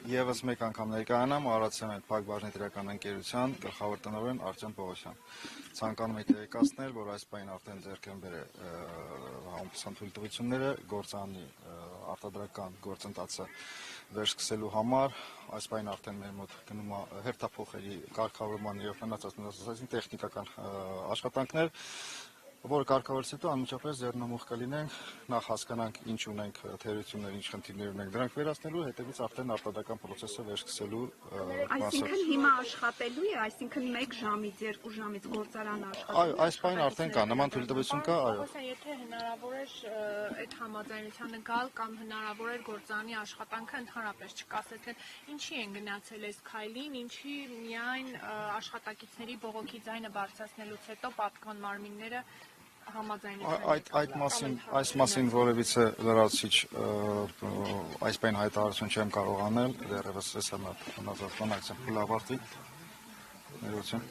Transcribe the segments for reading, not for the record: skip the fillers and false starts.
Եվս մեկ անգամ ներկայանամ Արարատյան այդ Փակ բաժնետիրական ընկերության գլխավոր տնօրեն Արտեմ Պողոսյան։ Ցանկանում եք տեղեկացնել, որ այս պահին արդեն ձեռք են բերել համապատասխան թույլտվությունները գործանի արտադրական գործընթացը վերսկսելու համար։ Այս պահին արդեն մեր մոտ գնում է հերթափոխերի կարգավորման եւ մնացած տեխնիկական աշխատանքներ, որը կարգավորից հետո անմիջապես ձեռնամուխ կլինենք, նախ հասկանանք ինչ ունենք թերություններ, ինչ խնդիրներ ունենք, դրանք վերացնելու, հետևից արդեն արտադրական process-ը վերսկսելու Այսինքն հիմա աշխատելու է, այսինքն 1 ժամից 2 ժամից գործարանը աշխատելու։ Այո, այս պահին արդեն կա, նման թույլտվություն կա, այո։ Եթե հնարավոր էր այդ համաձայնությանը գալ կամ հնարավոր էր գործարանի աշխատանքը ընդհանրապես չկասեցնել, ինչի են գնացել այս քայլին, ինչի միայն աշխատակիցների բողոքի ձայնը բարձրացնելուց հետո պատկան մարմինները Այս մասին որևիցե լրացիչ այս պայն հայտարարություն չեմ կարող անել, դեռևս ես հնազատվան ակցիան փլավարտի, ներողություն։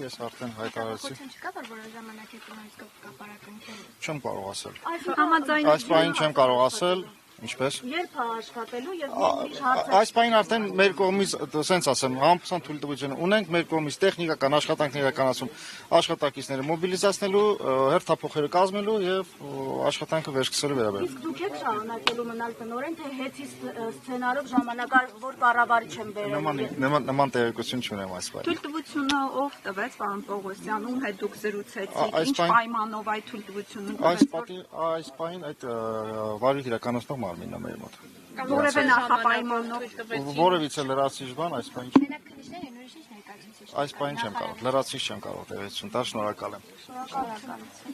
Ես արդեն հայտարարեցի։ Չկա, որ որոշ ժամանակ հետո նույնիսկ կապարակնքել։ Չեմ կարող ասել։ Համաձայնություն։ Այս պայն չեմ կարող ասել, ինչպես։ Երբ է աշխատելու եւ Այս պայն արդեն մեր կողմից, ասենց ասեմ, համապատասխան թույլտվություն ունենք, մեր կողմից տեխնիկական աշխատանքներ իրականացում, աշխատակիցները մոբիլիզացնելու, հերթափոխերը կազմելու եւ աշխատանքը վերսկսելու վերաբերյալ։ Իսկ դուք եք շարունակելու մնալ տնօրեն, թե հետի սցենարով ժամանակավոր կառավարիչ են բերել։ Նման տեղեկություն չունեմ այս պայն։ Թույլտվությունը ով տվեց, պարոն Պողոսյան, ում հետ դուք զրուցեցիք, ինչ պայմանով այդ թույլտվությունը տվեց։ Այս պայն այդ վարույթ իրականացնող մարմինն է մեր մոտ։ Որևէ նախապայմանով Որևիցե լրացիչ բան այս պայն չեմ կարող, լրացիչ չեմ կարող տեղեկություն տալ, շնորհակալ եմ։ շնորհակալություն։